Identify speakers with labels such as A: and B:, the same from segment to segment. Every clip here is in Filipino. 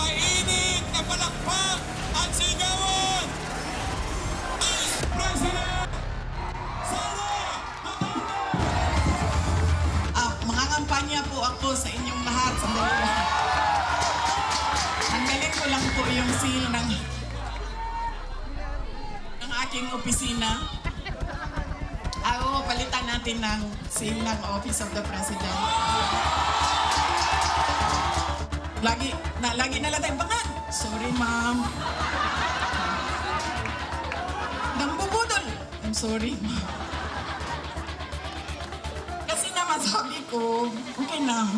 A: mainit na palakpak at sigawan! Vice President Sara Duterte!
B: Mangangampanya po ako sa inyong lahat. Sandali lang. Tanggalin ko lang po yung seal ng aking opisina. Palitan natin ng seal ng Office of the President. Lagi nalatay bangan. Sorry, ma'am. Nambubudol. I'm sorry, ma'am. Kasi naman sabi ko, okay na.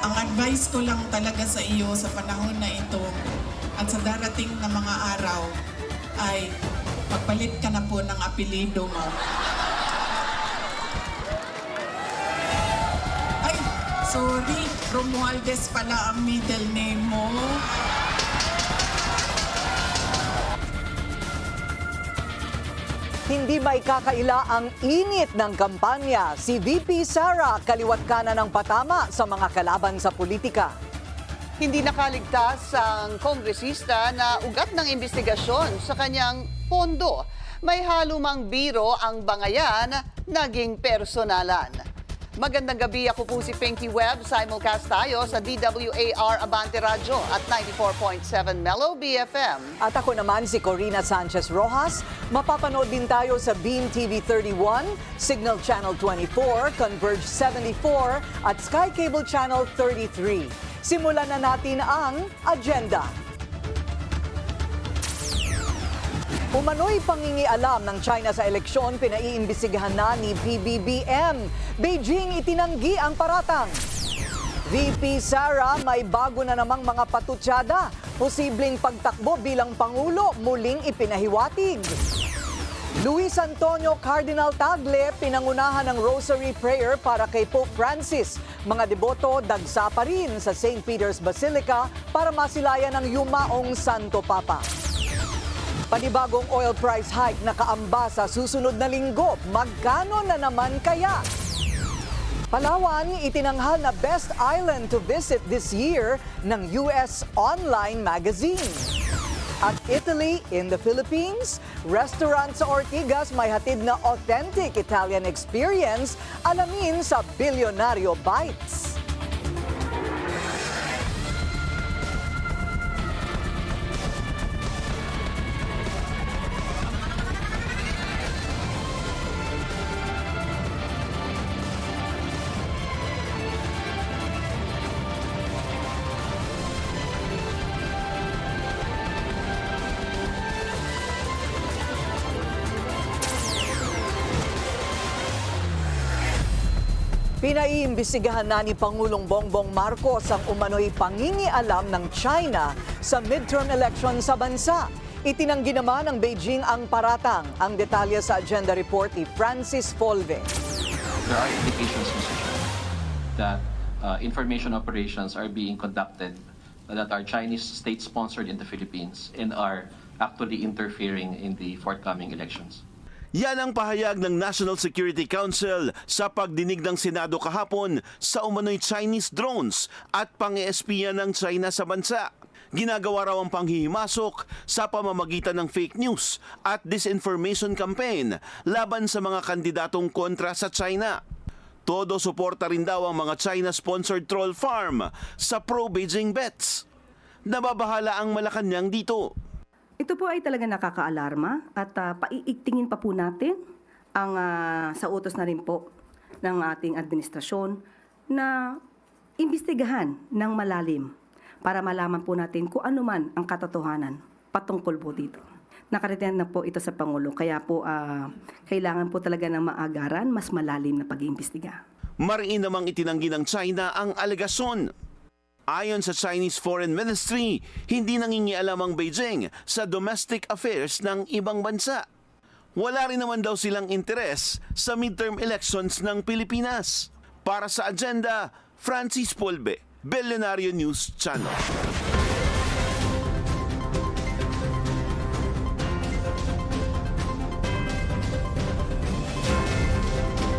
B: Ang advice ko lang talaga sa iyo sa panahon na ito at sa darating na mga araw ay magpalit ka na po ng apelido mo. Ay, sorry. Romualdez pala ang middle name mo.
C: Hindi may kakaila ang init ng kampanya. Si VP Sara kaliwat kanan ng patama sa mga kalaban sa politika.
D: Hindi nakaligtas ang kongresista na ugat ng investigasyon sa kanyang pondo. May halumang biro ang bangayan, naging personalan. Magandang gabi, ako po si Pinky Webb. Simulcast tayo sa DWAR Abante Radyo at 94.7 Mellow BFM.
C: At ako naman si Corina Sanchez Rojas. Mapapanood din tayo sa Beam TV 31, Signal Channel 24, Converge 74 at Sky Cable Channel 33. Simulan na natin ang agenda. Umano'y pangingialam ng China sa eleksyon, pinaiimbestigahan na ni PBBM. Beijing itinanggi ang paratang. VP Sara may bago na namang mga patutsada. Posibleng pagtakbo bilang Pangulo, muling ipinahiwatig. Luis Antonio Cardinal Tagle, pinangunahan ng Rosary Prayer para kay Pope Francis. Mga deboto dagsa pa rin sa St. Peter's Basilica para masilayan ng yumaong Santo Papa. Panibagong oil price hike nakaamba sa susunod na linggo. Magkano na naman kaya? Palawan, itinanghal na best island to visit this year ng US Online Magazine. At Italy in the Philippines, restaurant sa Ortigas may hatid na authentic Italian experience, alamin sa Bilyonaryo Bites. Pinaiimbestigahan na ni Pangulong Bongbong Marcos ang umano'y pangingialam ng China sa midterm election sa bansa. Itinanggi naman ng Beijing ang paratang. Ang detalye sa agenda report ni Francis Folve.
E: There are indications, Mr. Chair, that information operations are being conducted that are Chinese state-sponsored in the Philippines and are actually interfering in the forthcoming elections.
F: Yan ang pahayag ng National Security Council sa pagdinig ng Senado kahapon sa umano'y Chinese drones at pang-espiya ng China sa bansa. Ginagawa raw ang panghihimasok sa pamamagitan ng fake news at disinformation campaign laban sa mga kandidatong kontra sa China. Todo suporta rin daw ang mga China-sponsored troll farm sa pro-Beijing bets. Nababahala ang Malacanang dito.
G: Ito po ay talaga nakakaalarma at paiigtingin pa po natin ang sa utos na rin po ng ating administrasyon na imbestigahan ng malalim para malaman po natin kung ano man ang katotohanan patungkol po dito. Nakarating na po ito sa Pangulo, kaya po kailangan po talaga ng maagaran, mas malalim na pag-iimbestiga.
F: Mariin namang itinanggi ng China ang alegasyon. Ayon sa Chinese Foreign Ministry, hindi nangingialam ang Beijing sa domestic affairs ng ibang bansa. Wala rin naman daw silang interes sa midterm elections ng Pilipinas. Para sa agenda, Francis Polbe, Bilyonaryo News Channel.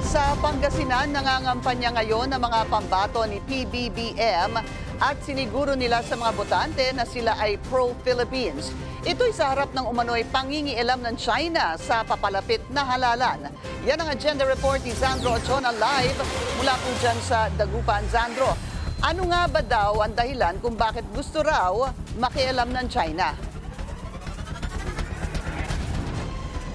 D: Sa Pangasinan, nangangampanya ngayon ng mga pambato ni PBBM at siniguro nila sa mga botante na sila ay pro-Philippines. Ito'y sa harap ng umano'y pangingialam ng China sa papalapit na halalan. Yan ang agenda report ni Sandro Ochona live mula po dyan sa Dagupan. Sandro, ano nga ba daw ang dahilan kung bakit gusto raw makialam ng China?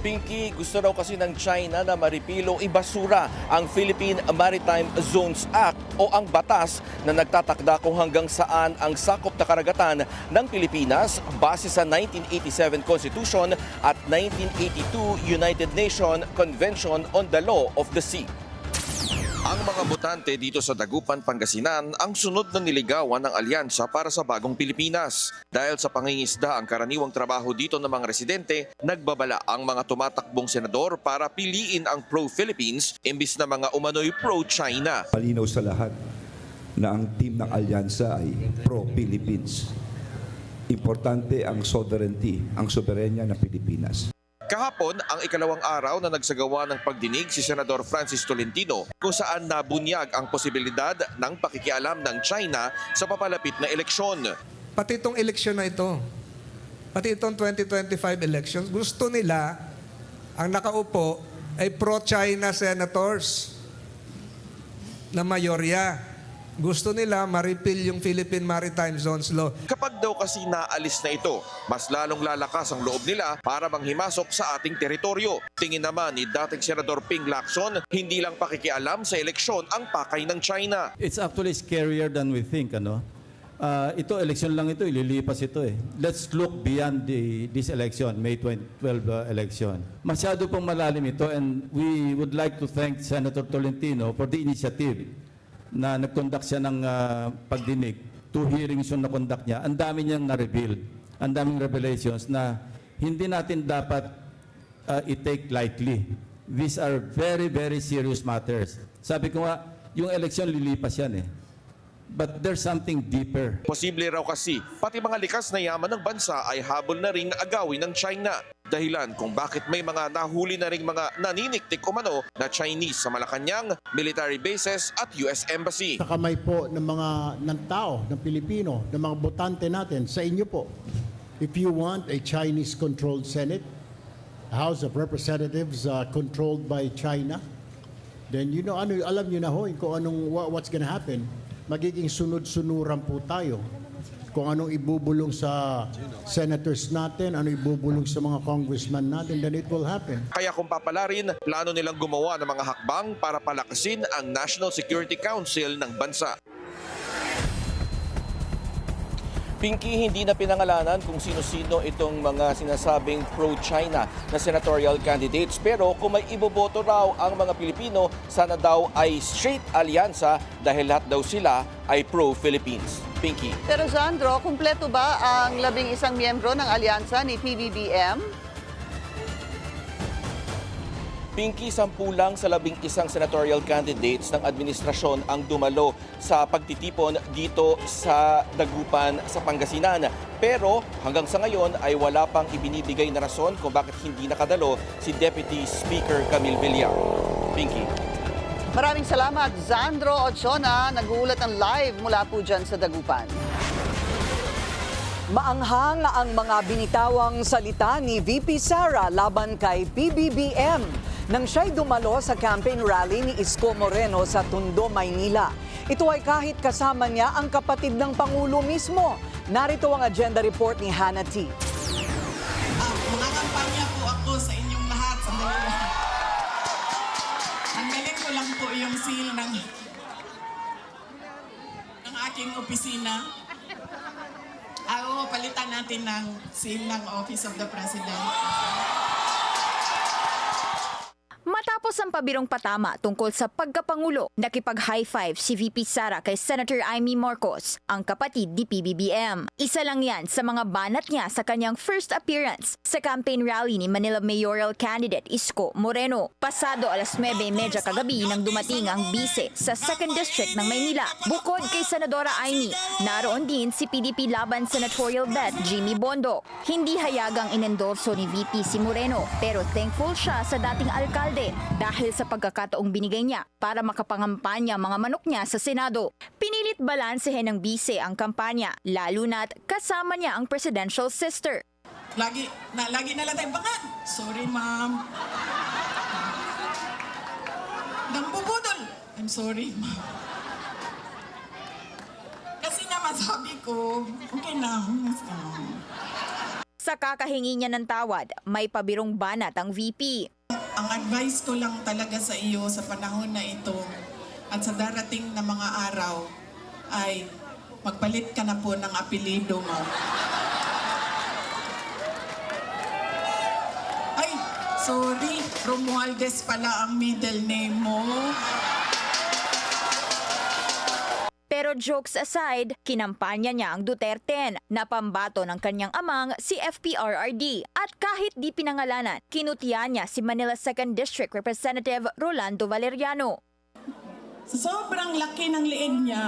H: Pinky, gusto raw kasi ng China na maripilo ibasura ang Philippine Maritime Zones Act o ang batas na nagtatakda kung hanggang saan ang sakop na karagatan ng Pilipinas base sa 1987 Constitution at 1982 United Nations Convention on the Law of the Sea. Ang mga botante dito sa Dagupan, Pangasinan ang sunod na niligawan ng alyansa para sa bagong Pilipinas. Dahil sa pangingisda ang karaniwang trabaho dito ng mga residente, nagbabala ang mga tumatakbong senador para piliin ang pro-Philippines imbis na mga umano'y pro-China.
I: Malinaw sa lahat na ang team ng alyansa ay pro-Philippines. Importante ang sovereignty, ang soberenya ng Pilipinas.
H: Kahapon, ang ikalawang araw na nagsagawa ng pagdinig si Senador Francis Tolentino kung saan nabunyag ang posibilidad ng pakikialam ng China sa papalapit na eleksyon.
J: Pati itong eleksyon na ito, pati itong 2025 elections, gusto nila ang nakaupo ay pro-China senators na mayorya. Gusto nila ma-repeal yung Philippine Maritime Zones Law.
H: Kapag daw kasi naalis na ito, mas lalong lalakas ang loob nila para manghimasok sa ating teritoryo. Tingin naman ni dating Senador Ping Lacson, hindi lang pakikialam sa eleksyon ang pakay ng China.
K: It's actually scarier than we think, ano? Ito, eleksyon lang ito, ililipas ito eh. Let's look beyond this election, May 12 election. Masyado pong malalim ito and we would like to thank Senator Tolentino for the initiative na nag-conduct siya ng pagdinig. 2 hearings yung na-conduct niya. Ang dami niyang na-reveal. Ang daming revelations na hindi natin dapat i-take lightly. These are very, very serious matters. Sabi ko nga, yung eleksyon lilipas yan eh. But there's something deeper.
H: Posible raw kasi, pati mga likas na yaman ng bansa ay habol na ring agawin ng China. Dahilan kung bakit may mga nahuli na ring mga naniniktik umano na Chinese sa Malacanang, military bases at US Embassy.
L: Sa kamay po ng mga ng tao, ng Pilipino, ng mga botante natin, sa inyo po. If you want a Chinese-controlled Senate, a House of Representatives controlled by China, then you know, alam nyo na ho kung what's gonna happen. Magiging sunod-sunuran po tayo. Kung anong ibubulong sa senators natin, ano ibubulong sa mga congressman natin, then it will happen.
H: Kaya kung papalarin, plano nilang gumawa ng mga hakbang para palakasin ang National Security Council ng bansa. Pinky, hindi na pinangalanan kung sino-sino itong mga sinasabing pro-China na senatorial candidates. Pero kung may iboboto raw ang mga Pilipino, sana daw ay straight alyansa dahil lahat daw sila ay pro-Philippines. Pinky.
D: Pero Sandro, kumpleto ba ang 11 miyembro ng alyansa ni PBBM?
H: Pinky, 10 lang sa 11 senatorial candidates ng administrasyon ang dumalo sa pagtitipon dito sa Dagupan sa Pangasinan. Pero hanggang sa ngayon ay wala pang ibinibigay na rason kung bakit hindi nakadalo si Deputy Speaker Camille Villar. Pinky.
D: Maraming salamat, Sandro Ochona. Nag-uulat ng live mula po dyan sa Dagupan.
C: Maanghang ang mga binitawang salita ni VP Sara laban kay PBBM nang siya'y dumalo sa campaign rally ni Isko Moreno sa Tondo, Maynila. Ito ay kahit kasama niya ang kapatid ng Pangulo mismo. Narito ang agenda report ni Hannah T.
B: Mga kampanya po ako sa inyong lahat. Sandali lang. Tanggalin ko lang po yung seal ng aking opisina. Palitan natin ng seal ng Office of the President.
M: Matapos ang pabirong patama tungkol sa pagkapangulo, nakipag-high five si VP Sara kay Senator Amy Marcos, ang kapatid ni PBBM. Isa lang yan sa mga banat niya sa kanyang first appearance sa campaign rally ni Manila Mayoral candidate Isko Moreno. Pasado 9:30 kagabi nang dumating ang bise sa 2nd District ng Maynila. Bukod kay Senadora Amy, naroon din si PDP Laban Senatorial Bet Jimmy Bondo. Hindi hayagang inendorso ni VP si Moreno pero thankful siya sa dating alkalde dahil sa pagkakataong binigay niya para makapangampanya ang mga manok niya sa Senado. Pinilit balansehin ng bise ang kampanya, lalo na't kasama niya ang presidential sister.
B: Lagi na lang tayong bangan. Sorry, ma'am. Nampupudol. I'm sorry, ma'am. Kasi naman sabi ko, okay na.
M: Sa kakahingi niya ng tawad, may pabirong banat ang VP.
B: Ang advice ko lang talaga sa iyo sa panahon na ito at sa darating na mga araw ay magpalit ka na po ng apelido mo. Ay, sorry, Romualdez pala ang middle name mo.
M: Pero jokes aside, kinampanya niya ang Duterte na pambato ng kanyang amang si FPRRD. At kahit di pinangalanan, kinutiya niya si Manila 2nd District Representative Rolando Valeriano.
B: Sa sobrang laki ng liig niya,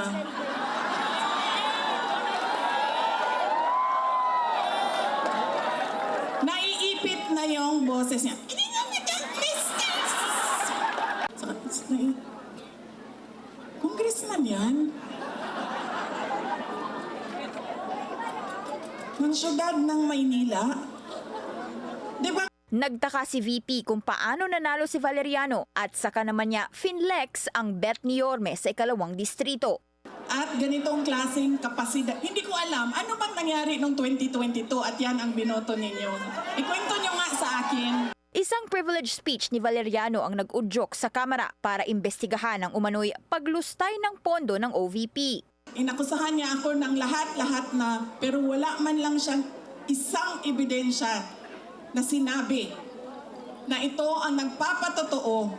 B: naiipit na yung boses niya. Congressman yan. Ng syudad ng Maynila. Diba?
M: Nagtaka si VP kung paano nanalo si Valeriano at saka naman niya finlex ang bet ni Yorme sa ikalawang distrito.
B: At ganitong klaseng kapasidad. Hindi ko alam, ano bang nangyari noong 2022 at yan ang binoto ninyo? Ikwento nyo nga sa akin.
M: Isang privilege speech ni Valeriano ang nag-udyok sa Kamara para imbestigahan ang umano'y paglustay ng pondo ng OVP.
B: Inakusahan niya ako ng lahat-lahat na, pero wala man lang siyang isang ebidensya na sinabi na ito ang nagpapatotoo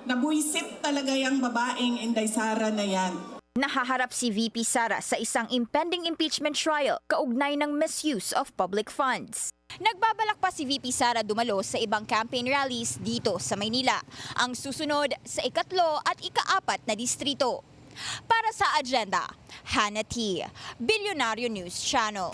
B: na buwisit talaga yung babaeng Inday Sara na yan.
M: Nahaharap si VP Sara sa isang impending impeachment trial kaugnay ng misuse of public funds. Nagbabalak pa si VP Sara dumalo sa ibang campaign rallies dito sa Maynila, ang susunod sa ikatlo at ikaapat na distrito. Para sa Agenda, Hannah T., Bilyonaryo News Channel.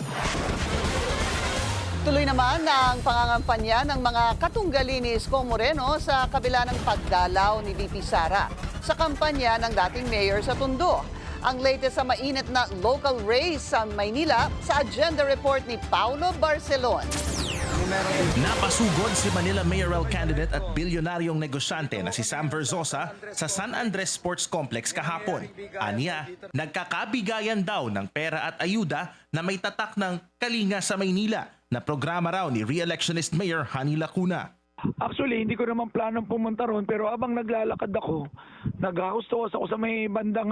D: Tuloy naman ang pangangampanya ng mga katunggali ni Isko Moreno sa kabila ng pagdalaw ni VP Sara sa kampanya ng dating mayor sa Tondo. Ang latest sa mainit na local race sa Maynila sa Agenda Report ni Paulo Barcelon.
N: Napasugod si Manila mayoral candidate at bilyonaryong negosyante na si Sam Verzosa sa San Andres Sports Complex kahapon. Aniya, nagkakabigayan daw ng pera at ayuda na may tatak ng Kalinga sa Maynila na programa raw ni re-electionist Mayor Hani Lacuna.
O: Actually, hindi ko naman planong pumunta ron pero abang naglalakad ako, nag-hustos ako sa may bandang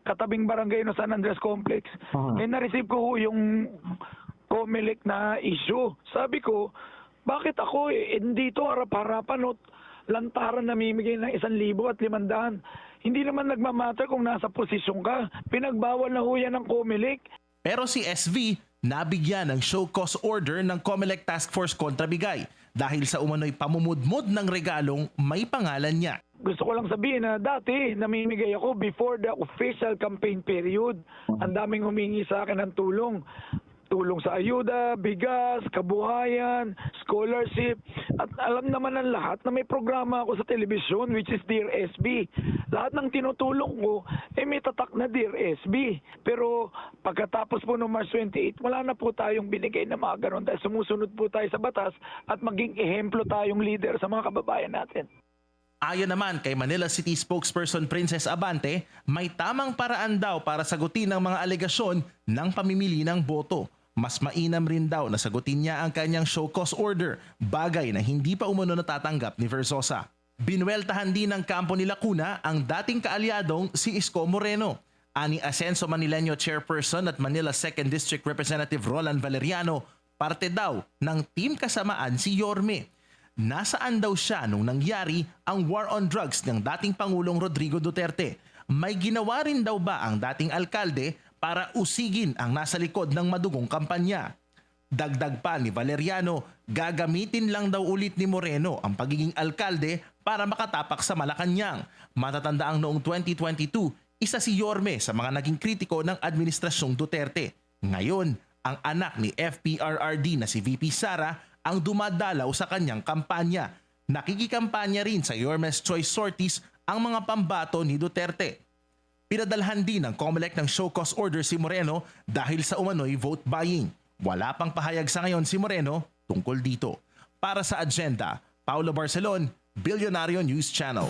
O: katabing barangay ng San Andres Complex. Eh na-receive ko yung COMELEC na issue. Sabi ko, bakit ako dito harap-harapan at lantaran namimigay ng 1,500? Hindi naman nagmamatter kung nasa posisyon ka. Pinagbawal na ho yan ng COMELEC.
N: Pero si SV nabigyan ng show cause order ng COMELEC Task Force kontra Bigay dahil sa umano'y pamumudmod ng regalong may pangalan niya.
O: Gusto ko lang sabihin na dati namimigay ako before the official campaign period. Ang daming humingi sa akin ng tulong. Tulong sa ayuda, bigas, kabuhayan, scholarship. At alam naman ng lahat na may programa ako sa telebisyon which is Dear SB. Lahat ng tinutulong ko may tatak na Dear SB. Pero pagkatapos po noong March 28, wala na po tayong binigay na mga ganun dahil sumusunod po tayo sa batas at maging ehemplo tayong leader sa mga kababayan natin.
N: Ayon naman kay Manila City spokesperson Princess Abante, may tamang paraan daw para sagutin ang mga alegasyon ng pamimili ng boto. Mas mainam rin daw na sagutin niya ang kanyang show cause order, bagay na hindi pa umano natatanggap ni Verzosa. Binueltahan din ng kampo ni Lacuna ang dating kaalyadong si Isko Moreno. Ani Asenso Manileño Chairperson at Manila 2nd District Representative Roland Valeriano, parte daw ng team kasamaan si Yorme. Nasaan daw siya nung nangyari ang war on drugs ng dating Pangulong Rodrigo Duterte? May ginawa rin daw ba ang dating alkalde para usigin ang nasa likod ng madugong kampanya? Dagdag pa ni Valeriano, gagamitin lang daw ulit ni Moreno ang pagiging alkalde para makatapak sa Malacanang. Matatandaang noong 2022, isa si Yorme sa mga naging kritiko ng administrasyong Duterte. Ngayon, ang anak ni FPRRD na si VP Sara ang dumadalaw sa kanyang kampanya. Nakikikampanya rin sa Yormes Choice sorties ang mga pambato ni Duterte. Pinadalhan din ng COMELEC ng show cause order si Moreno dahil sa umano'y vote buying. Wala pang pahayag sa ngayon si Moreno tungkol dito. Para sa Agenda, Paulo Barcelon, Billionario News Channel.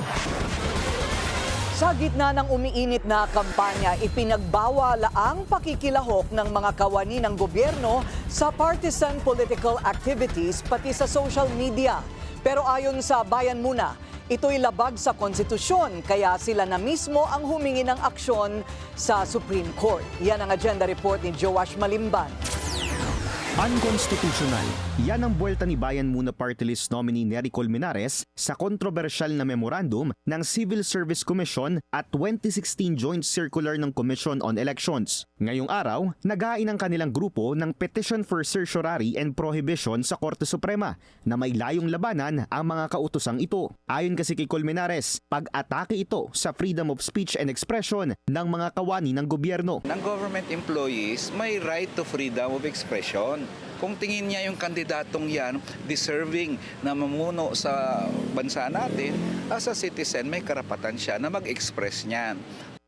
C: Sa gitna ng umiinit na kampanya, ipinagbawal ang pakikilahok ng mga kawani ng gobyerno sa partisan political activities pati sa social media. Pero ayon sa Bayan Muna, ito'y labag sa konstitusyon kaya sila na mismo ang humingi ng aksyon sa Supreme Court. Yan ang agenda report ni Joash Malimban.
P: Unconstitutional. Yan ang buwelta ni Bayan Muna Party List nominee Nery Colmenares sa kontrobersyal na memorandum ng Civil Service Commission at 2016 Joint Circular ng Commission on Elections. Ngayong araw, naghain ang kanilang grupo ng Petition for Certiorari and Prohibition sa Korte Suprema na may layong labanan ang mga kautosang ito. Ayon kasi kay Colmenares, pag-atake ito sa freedom of speech and expression ng mga kawani ng gobyerno.
Q: Ng government employees may right to freedom of expression. Kung tingin niya yung kandidatong yan deserving na mamuno sa bansa natin, as a citizen may karapatan siya na mag-express niyan.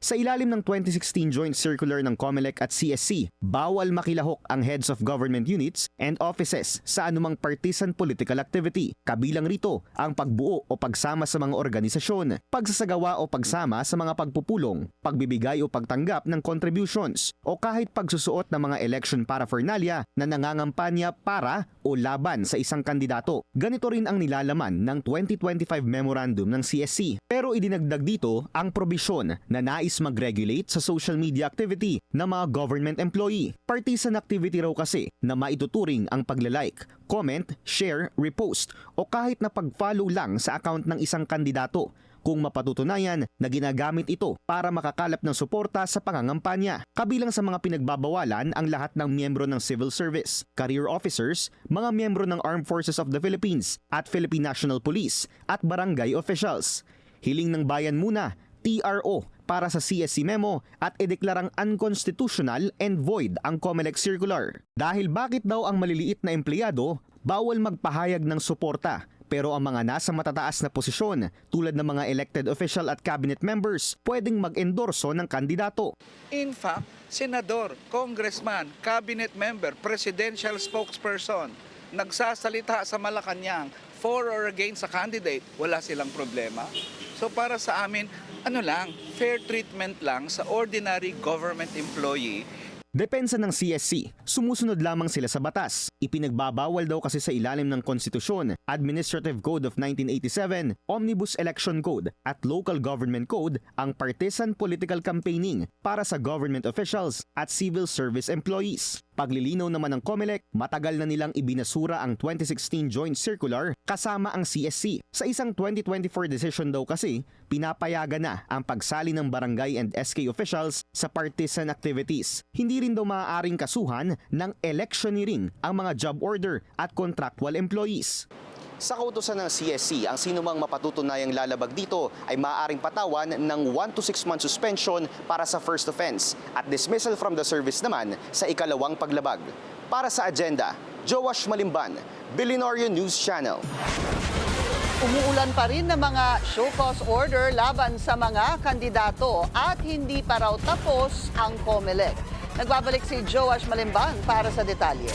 P: Sa ilalim ng 2016 Joint Circular ng COMELEC at CSC, bawal makilahok ang heads of government units and offices sa anumang partisan political activity. Kabilang rito ang pagbuo o pagsama sa mga organisasyon, pagsasagawa o pagsama sa mga pagpupulong, pagbibigay o pagtanggap ng contributions, o kahit pagsusuot ng mga election paraphernalia na nangangampanya para o laban sa isang kandidato. Ganito rin ang nilalaman ng 2025 Memorandum ng CSC. Pero idinagdag dito ang probisyon na nais mag-regulate sa social media activity ng mga government employee. Partisan activity raw kasi na maituturing ang paglalike, comment, share, repost o kahit na pag-follow lang sa account ng isang kandidato kung mapatutunayan na ginagamit ito para makakalap ng suporta sa pangangampanya. Kabilang sa mga pinagbabawalan ang lahat ng miyembro ng civil service, career officers, mga miyembro ng Armed Forces of the Philippines at Philippine National Police at barangay officials. Hiling ng Bayan Muna, TRO para sa CSC memo at ideklarang unconstitutional and void ang COMELEC circular. Dahil bakit daw ang maliliit na empleyado bawal magpahayag ng suporta, pero ang mga nasa matataas na posisyon tulad ng mga elected official at cabinet members pwedeng mag-endorso ng kandidato.
Q: In fact, senador, congressman, cabinet member, presidential spokesperson, nagsasalita sa Malacanang for or against sa candidate, wala silang problema. So para sa amin, fair treatment lang sa ordinary government employee.
P: Depensa ng CSC, sumusunod lamang sila sa batas. Ipinagbabawal daw kasi sa ilalim ng Konstitusyon, Administrative Code of 1987, Omnibus Election Code at Local Government Code ang partisan political campaigning para sa government officials at civil service employees. Paglilinaw naman ng COMELEC, matagal na nilang ibinasura ang 2016 Joint Circular kasama ang CSC. Sa isang 2024 decision daw kasi, pinapayagan na ang pagsali ng barangay and SK officials sa partisan activities. Hindi rin daw maaaring kasuhan ng electioneering ang mga job order at contractual employees. Sa kautusan ng CSC, ang sinumang mapatutunayang lalabag dito ay maaaring patawan ng 1 to 6 month suspension para sa first offense at dismissal from the service naman sa ikalawang paglabag. Para sa Agenda, Joash Malimban, Billionario News Channel.
D: Umuulan pa rin ng mga show cause order laban sa mga kandidato at hindi pa raw tapos ang COMELEC. Nagbabalik si Joash Malimban para sa detalye.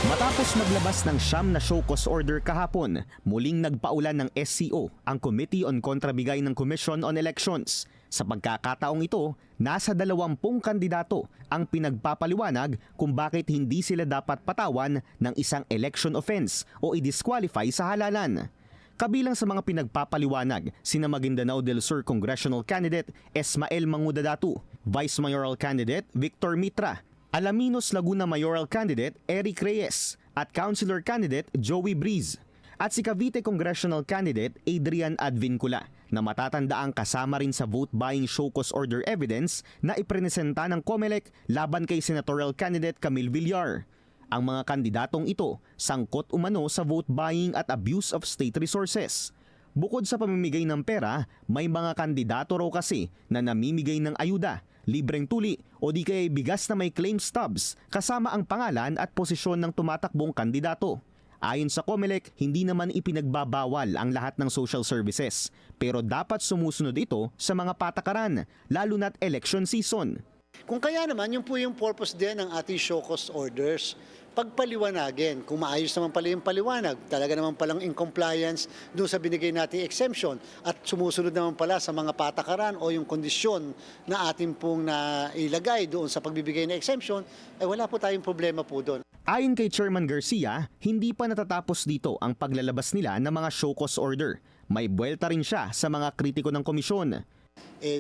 P: Matapos maglabas ng 9 na show cause order kahapon, muling nagpaulan ng SCO, ang Committee on Kontrabigay ng Commission on Elections. Sa pagkakataong ito, nasa 20 kandidato ang pinagpapaliwanag kung bakit hindi sila dapat patawan ng isang election offense o i-disqualify sa halalan. Kabilang sa mga pinagpapaliwanag, sina Maguindanao del Sur Congressional Candidate Esmael Manguda Datu, Vice Mayoral Candidate Victor Mitra, Alaminos Laguna Mayoral Candidate Eric Reyes at Councilor Candidate Joey Breeze at si Cavite Congressional Candidate Adrian Advincula na matatandaang kasama rin sa vote-buying show cause order evidence na iprenesenta ng COMELEC laban kay Senatorial Candidate Camille Villar. Ang mga kandidatong ito sangkot umano sa vote-buying at abuse of state resources. Bukod sa pamimigay ng pera, may mga kandidato raw kasi na namimigay ng ayuda, libreng tuli o di kaya bigas na may claim stubs kasama ang pangalan at posisyon ng tumatakbong kandidato. Ayon sa COMELEC, hindi naman ipinagbabawal ang lahat ng social services, pero dapat sumusunod ito sa mga patakaran, lalo na't election season.
R: Kung kaya naman, yun po yung purpose din ng ating show cause orders. Pagpaliwanagin, kung maayos naman pala yung paliwanag, talaga naman palang in compliance doon sa binigay nating exemption at sumusunod naman pala sa mga patakaran o yung kondisyon na ating pong nailagay doon sa pagbibigay ng exemption, wala po tayong problema po doon.
P: Ayon kay Chairman Garcia, hindi pa natatapos dito ang paglalabas nila ng mga show cause order. May buwelta rin siya sa mga kritiko ng komisyon.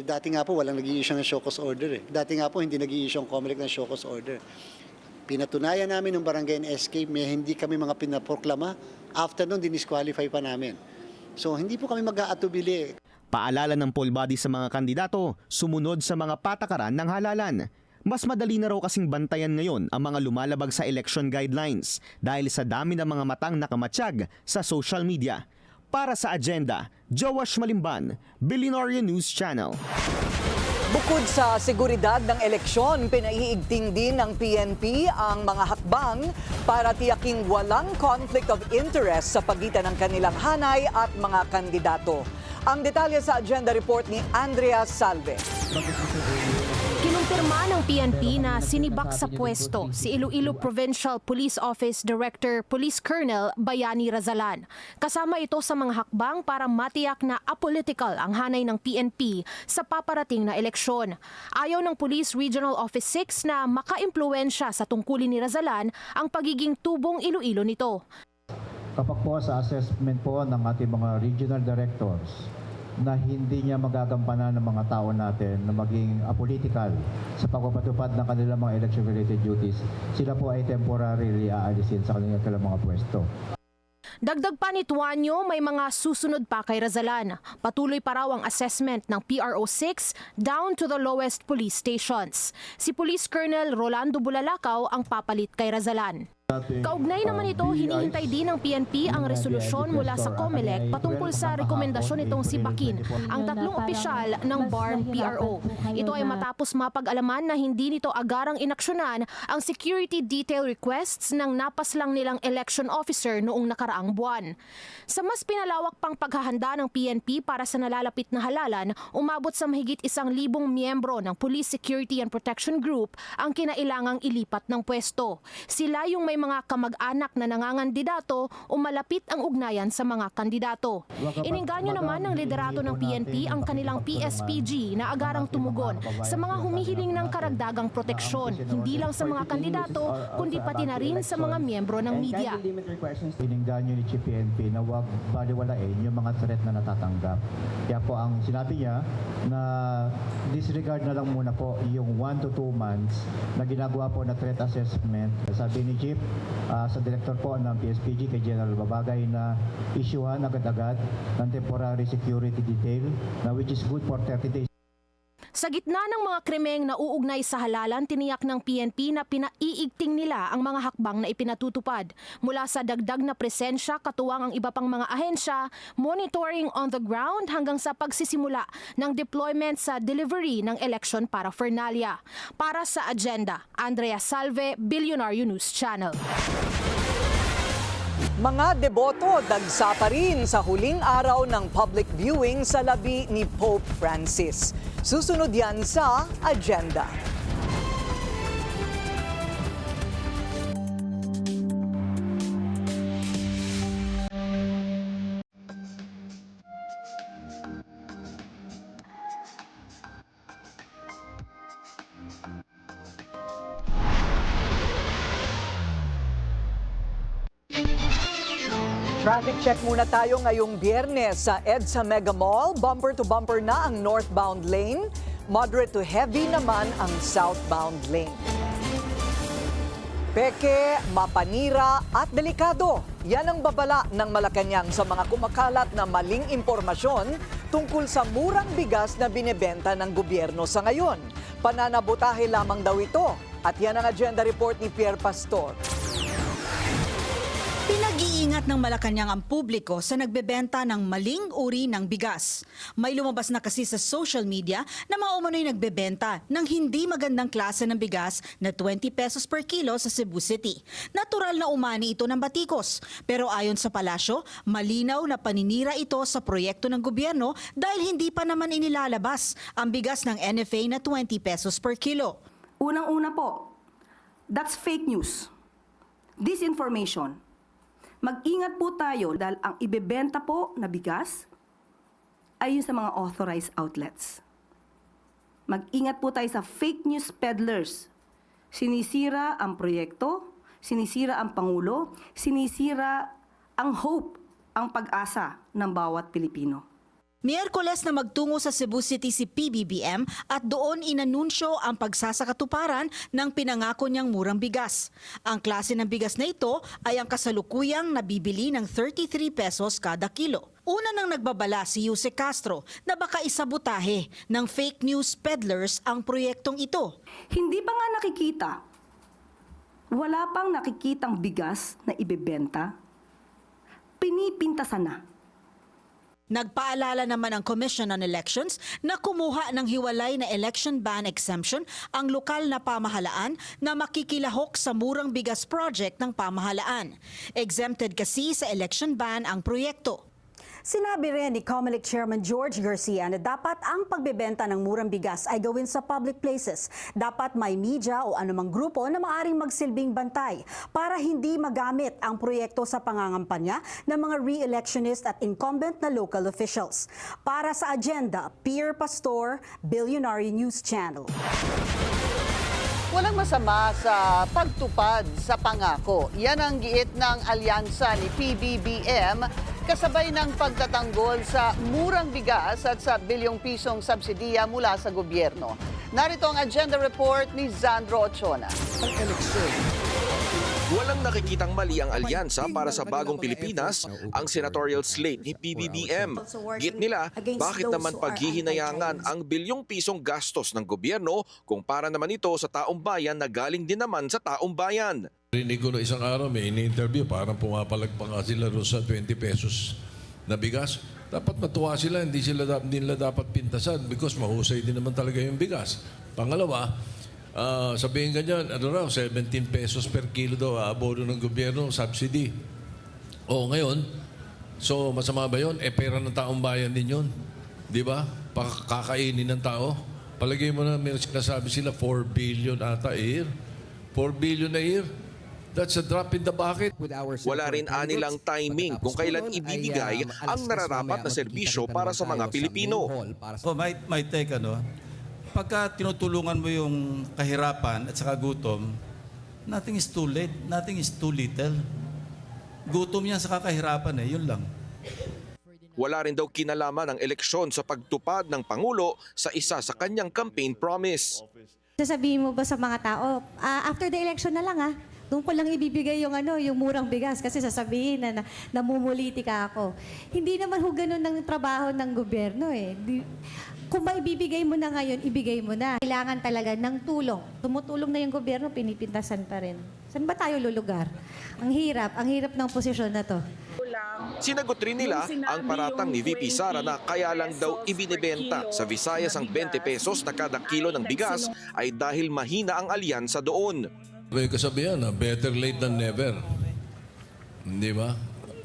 R: Dati nga po walang nag-i-issue ng show cause order. Dati nga po hindi nag-i-issue ang COMELEC ng show cause order. Pinatunayan namin ng barangay NSK, may hindi kami mga pinaproklama. After nun, dinisqualify pa namin. So hindi po kami mag-aatubili.
P: Paalala ng poll body sa mga kandidato, sumunod sa mga patakaran ng halalan. Mas madali na raw kasing bantayan ngayon ang mga lumalabag sa election guidelines dahil sa dami ng mga matang nakamatsyag sa social media. Para sa Agenda, Joash Malimban, Billionaire News Channel.
C: Bukod sa seguridad ng eleksyon, pinaiigting din ng PNP ang mga hakbang para tiyaking walang conflict of interest sa pagitan ng kanilang hanay at mga kandidato. Ang detalye sa Agenda Report ni Andrea Salve.
S: Kinumpirma ng PNP na sinibak sa pwesto si Iloilo Provincial Police Office Director Police Colonel Bayani Razalan. Kasama ito sa mga hakbang para matiyak na apolitical ang hanay ng PNP sa paparating na eleksyon. Ayaw ng Police Regional Office 6 na makaimpluwensya sa tungkulin ni Razalan ang pagiging tubong Iloilo nito.
T: Kapag po sa assessment po ng ating mga regional directors, na hindi niya magagampanan ng mga tao natin na maging apolitical sa pagpapatupad ng kanilang mga election-related duties, sila po ay temporarily aalisin sa kanilang mga pwesto.
S: Dagdag pa ni Tuanyo, may mga susunod pa kay Razalan. Patuloy pa raw ang assessment ng PRO6 down to the lowest police stations. Si Police Colonel Rolando Bulalakaw ang papalit kay Razalan. Kaugnay naman ito, hinihintay din ng PNP ang resolusyon mula sa COMELEC patungkol sa rekomendasyon nitong sibakin ang tatlong opisyal ng BARM PRO. Ito ay matapos mapag-alaman na hindi nito agarang inaksyonan ang security detail requests ng napaslang nilang election officer noong nakaraang buwan. Sa mas pinalawak pang paghahanda ng PNP para sa nalalapit na halalan, umabot sa mahigit 1,000 miyembro ng Police Security and Protection Group ang kinailangang ilipat ng pwesto. Sila yung may mga kamag-anak na nangangandidato o malapit ang ugnayan sa mga kandidato. Ininganyo naman ng liderato ng PNP ang kanilang PSPG na agarang tumugon sa mga humihiling ng karagdagang proteksyon, hindi lang sa mga kandidato, kundi pati na rin sa mga miyembro ng media.
T: Ininganyo ni Chief PNP na huwag baliwalain yung mga threat na natatanggap. Kaya po ang sinabi niya na disregard na lang muna po yung 1 to 2 months na ginagawa po na threat assessment. Sabi ni Chief, sa director po ng PSPG kay General Babagay na isyuhan agad-agad ng temporary security detail na which is good for 30 days.
S: Sa gitna ng mga krimeng na uugnay sa halalan, tiniyak ng PNP na pinaiigting nila ang mga hakbang na ipinatutupad. Mula sa dagdag na presensya, katuwang ang iba pang mga ahensya, monitoring on the ground hanggang sa pagsisimula ng deployment sa delivery ng election paraphernalia. Para sa Agenda, Andrea Salve, Billionaire News Channel.
C: Mga deboto dagsa pa rin sa huling araw ng public viewing sa labi ni Pope Francis. Susunod yan sa Agenda. Traffic check muna tayo ngayong Biyernes sa EDSA Mega Mall. Bumper to bumper na ang northbound lane. Moderate to heavy naman ang southbound lane. Peke, mapanira at delikado. Yan ang babala ng Malacanang sa mga kumakalat na maling impormasyon tungkol sa murang bigas na binebenta ng gobyerno sa ngayon. Pananabotahe lamang daw ito. At yan ang Agenda Report ni Pierre Pastor.
U: Pinag-iingat Iniingat ng Malacanang ang publiko sa nagbebenta ng maling uri ng bigas. May lumabas na kasi sa social media na maumano'y nagbebenta ng hindi magandang klase ng bigas na 20 pesos per kilo sa Cebu City. Natural na umani ito ng batikos. Pero ayon sa palasyo, malinaw na paninira ito sa proyekto ng gobyerno dahil hindi pa naman inilalabas ang bigas ng NFA na 20 pesos per kilo.
G: Unang-una po, that's fake news. Disinformation. Mag-ingat po tayo dahil ang ibebenta po na bigas ay yun sa mga authorized outlets. Mag-ingat po tayo sa fake news peddlers. Sinisira ang proyekto, sinisira ang Pangulo, sinisira ang hope, ang pag-asa ng bawat Pilipino.
U: Miyerkules na magtungo sa Cebu City si PBBM at doon inanunsyo ang pagsasakatuparan ng pinangako niyang murang bigas. Ang klase ng bigas na ito ay ang kasalukuyang nabibili ng 33 pesos kada kilo. Una nang nagbabala si Yuse Castro na baka isabotahe ng fake news peddlers ang proyektong ito.
G: Hindi pa nga nakikita, wala pang nakikitang bigas na ibebenta, pinipintasan na.
U: Nagpaalala naman ang Commission on Elections na kumuha ng hiwalay na election ban exemption ang lokal na pamahalaan na makikilahok sa murang bigas project ng pamahalaan. Exempted kasi sa election ban ang proyekto.
V: Sinabi rin ni COMELEC Chairman George Garcia na dapat ang pagbebenta ng murang bigas ay gawin sa public places. Dapat may media o anumang grupo na maaring magsilbing bantay para hindi magamit ang proyekto sa pangangampanya ng mga re-electionist at incumbent na local officials. Para sa agenda, Pierre Pastor, Billionaire News Channel.
D: Walang masama sa pagtupad sa pangako. Yan ang giit ng alyansa ni PBBM kasabay ng pagtatanggol sa murang bigas at sa bilyong pisong subsidiya mula sa gobyerno. Narito ang agenda report ni Zandro Ochona.
H: Walang nakikitang mali ang alyansa para sa bagong Pilipinas, ang senatorial slate ni PBBM. Git nila, bakit naman paghihinayangan ang bilyong pisong gastos ng gobyerno kung para naman ito sa taong bayan na galing din naman sa taong bayan?
W: Rinig ko na isang araw, may ini-interview, parang pumapalagpang sila doon sa 20 pesos na bigas. Dapat matuwa sila, hindi nila dapat pintasan because mahusay din naman talaga yung bigas. Pangalawa, sabihin ganyan, 17 pesos per kilo daw abono ng gobyerno, subsidy. O ngayon, so masama ba yun? Pera ng taong bayan din yun. Di ba? Kakainin ng tao. Palagay mo na may sinasabi sila 4 billion ata a year. 4 billion a year. That's a drop in the bucket.
H: Wala rin anilang timing kung kailan ibibigay ang nararapat na serbisyo para sa mga Pilipino.
K: My take, pagka tinutulungan mo yung kahirapan at saka gutom, nothing is too late, nothing is too little. Gutom yan sa kakahirapan yun lang.
H: Wala rin daw kinalaman ang eleksyon sa pagtupad ng Pangulo sa isa sa kanyang campaign promise.
X: Sasabihin mo ba sa mga tao, after the election na lang doon ko lang ibibigay yung murang bigas kasi sasabihin na namumulitika ako. Hindi naman ganun ng trabaho ng gobyerno Kung maibibigay mo na ngayon, ibigay mo na. Kailangan talaga ng tulong. Tumutulong na yung gobyerno, pinipintasan pa rin. Saan ba tayo lulugar? Ang hirap ng posisyon na to.
H: Sinagot rin nila ang paratang ni VP Sara na kaya lang daw ibinibenta sa Visayas ang 20 pesos na kada kilo ng bigas ay dahil mahina ang alyansa doon.
W: May kasabihan better late than never. Hindi ba?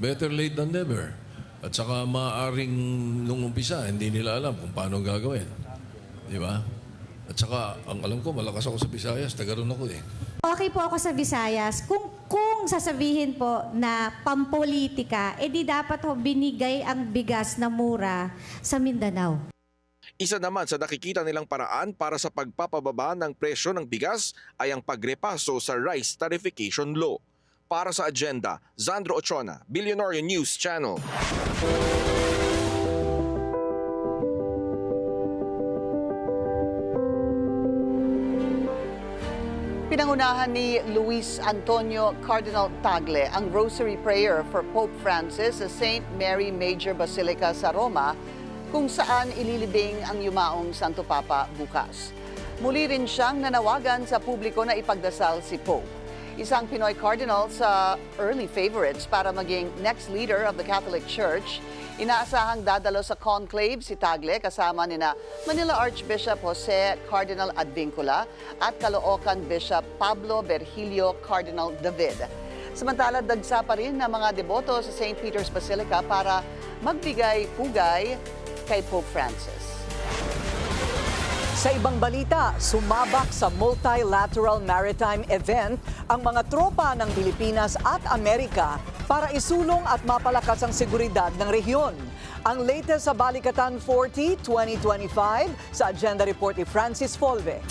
W: Better late than never. At saka maaaring nung umpisa, hindi nila alam kung paano gagawin. Di ba? At saka, ang alam ko, malakas ako sa Visayas. Taga ron ako
X: Okay po ako sa Visayas. Kung sasabihin po na pampolitika, di dapat binigay ang bigas na mura sa Mindanao.
H: Isa naman sa nakikita nilang paraan para sa pagpapababa ng presyo ng bigas ay ang pagrepaso sa Rice Tarification Law. Para sa agenda, Zandro Ochona, Billionaire News Channel.
D: Pinangunahan ni Luis Antonio Cardinal Tagle ang Rosary Prayer for Pope Francis sa St. Mary Major Basilica sa Roma, kung saan ililibing ang yumaong Santo Papa bukas. Muli rin siyang nanawagan sa publiko na ipagdasal si Pope. Isang Pinoy Cardinal sa early favorites para maging next leader of the Catholic Church. Inaasahang dadalo sa conclave si Tagle kasama nina Manila Archbishop Jose Cardinal Advincula at Caloocan Bishop Pablo Virgilio Cardinal David. Samantala, dagsa pa rin ng mga deboto sa St. Peter's Basilica para magbigay pugay kay Pope Francis.
C: Sa ibang balita, sumabak sa multilateral maritime event ang mga tropa ng Pilipinas at Amerika para isulong at mapalakas ang seguridad ng rehiyon. Ang latest sa Balikatan 40 2025 sa Agenda Report ni Francis Folve.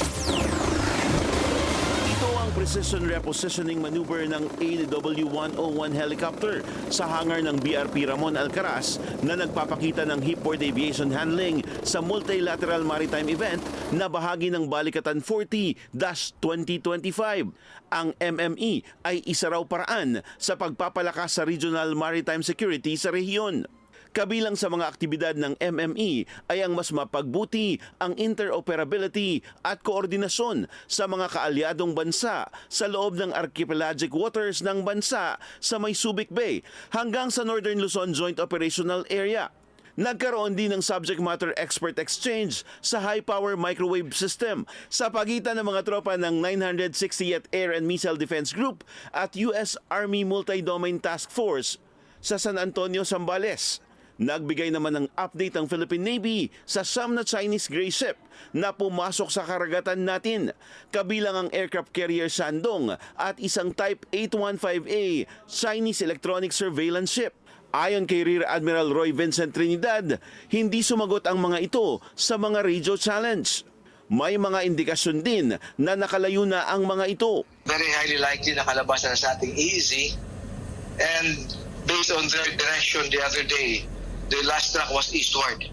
A: Ito ang precision repositioning maneuver ng AW101 helicopter sa hangar ng BRP Ramon Alcaraz na nagpapakita ng Hipboard Aviation Handling sa multilateral maritime event na bahagi ng Balikatan 40-2025. Ang MME ay isa raw paraan sa pagpapalakas sa regional maritime security sa rehiyon. Kabilang sa mga aktibidad ng MME ay ang mas mapagbuti ang interoperability at koordinasyon sa mga kaalyadong bansa sa loob ng archipelagic waters ng bansa sa may Subic Bay hanggang sa Northern Luzon Joint Operational Area. Nagkaroon din ng subject matter expert exchange sa high-power microwave system sa pagitan ng mga tropa ng 960th Air and Missile Defense Group at US Army Multi-Domain Task Force sa San Antonio, Zambales. Nagbigay naman ng update ang Philippine Navy sa siyam na Chinese gray ship na pumasok sa karagatan natin, kabilang ang aircraft carrier Shandong at isang Type 815A Chinese electronic surveillance ship. Ayon kay Rear Admiral Roy Vincent Trinidad, hindi sumagot ang mga ito sa mga radio challenge. May mga indikasyon din na nakalayo na ang mga ito.
E: Very highly likely nakalabas na sa ating EEZ, and based on their direction the other day, the last track was eastward,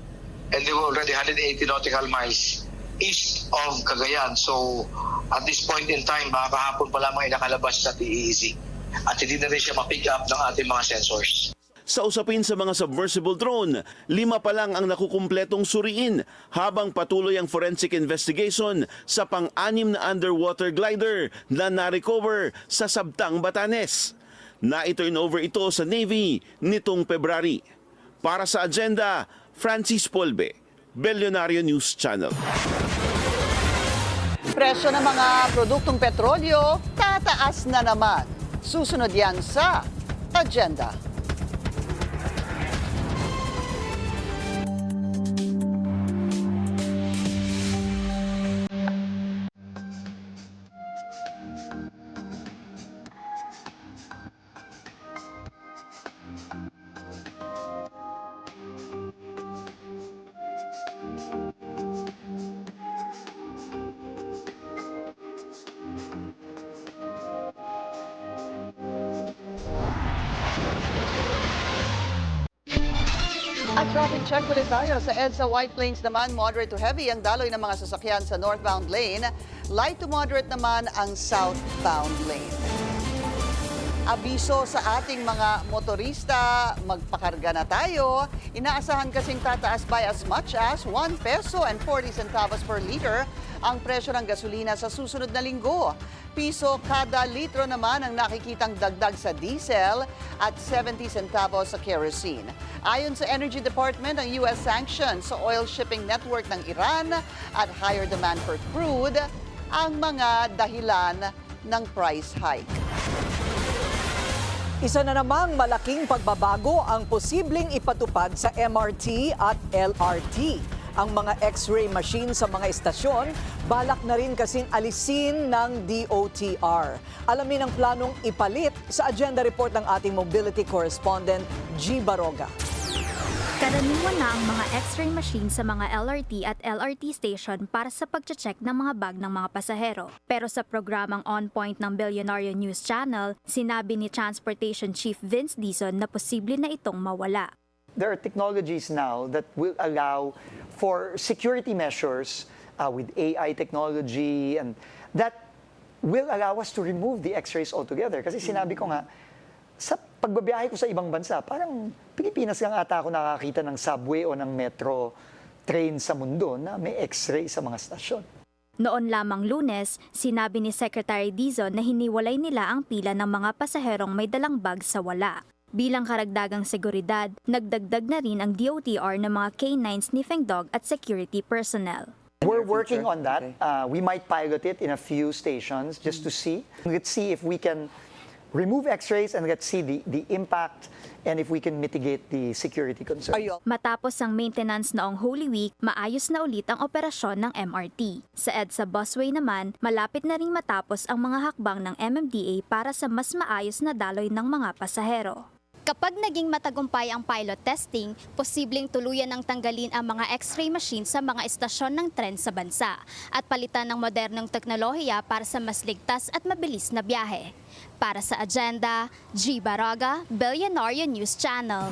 E: and they were already 180 nautical miles east of Cagayan. So, at this point in time, baka kahapon pa lamang nakalabas sa EEZ. At hindi na rin siya ma-pick up ng ating mga sensors.
A: Sa usapin sa mga submersible drone, 5 pa lang ang nakukumpletong suriin habang patuloy ang forensic investigation sa pang-6 na underwater glider na na-recover sa Sabtang, Batanes. Na-turn over ito sa Navy nitong February. Para sa Agenda, Francis Polbe, Bellionario News Channel.
D: Presyo ng mga produktong petrolyo tataas na naman. Susunod yan sa Agenda. At traffic check ulit tayo sa EDSA White Plains naman, moderate to heavy ang daloy ng mga sasakyan sa northbound lane. Light to moderate naman ang southbound lane. Abiso sa ating mga motorista, magpakarga na tayo. Inaasahan kasing tataas by as much as 1 peso and 40 centavos per liter ang presyo ng gasolina sa susunod na linggo. Piso kada litro naman ang nakikitang dagdag sa diesel at 70 centavos sa kerosene. Ayon sa Energy Department, ang US sanctions sa oil shipping network ng Iran at higher demand for crude ang mga dahilan ng price hike.
C: Isa na namang malaking pagbabago ang posibleng ipatupad sa MRT at LRT. Ang mga X-ray machine sa mga estasyon, balak na rin kasing alisin ng DOTR. Alamin ang planong ipalit sa agenda report ng ating mobility correspondent, G. Baroga.
F: Karaniwan na ang mga X-ray machine sa mga LRT at LRT station para sa pagche-check ng mga bag ng mga pasahero. Pero sa programang On Point ng Billionaire News Channel, sinabi ni Transportation Chief Vince Dizon na posible na itong mawala.
I: There are technologies now that will allow for security measures with AI technology, and that will allow us to remove the X-rays altogether. Kasi sinabi ko nga, sa pagbabiyahe ko sa ibang bansa, parang Pilipinas lang ata ako nakakita ng subway o ng metro train sa mundo na may X-ray sa mga stasyon.
F: Noon lamang Lunes, sinabi ni Secretary Dizon na hiniwalay nila ang pila ng mga pasaherong may dalang bag sa wala. Bilang karagdagang seguridad, nagdagdag na rin ang DOTR ng mga K9 sniffing dog at security personnel.
I: We're working on that. We might pilot it in a few stations just to see. Let's see if we can remove X-rays and let's see the impact and if we can mitigate the security concerns.
F: Matapos ang maintenance noong Holy Week, maayos na ulit ang operasyon ng MRT. Sa EDSA Busway naman, malapit na ring matapos ang mga hakbang ng MMDA para sa mas maayos na daloy ng mga pasahero.
B: Kapag naging matagumpay ang pilot testing, posibleng tuluyan ng tanggalin ang mga X-ray machine sa mga estasyon ng tren sa bansa at palitan ng modernong teknolohiya para sa mas ligtas at mabilis na biyahe. Para sa Agenda, G. Baraga, Billionaire News Channel.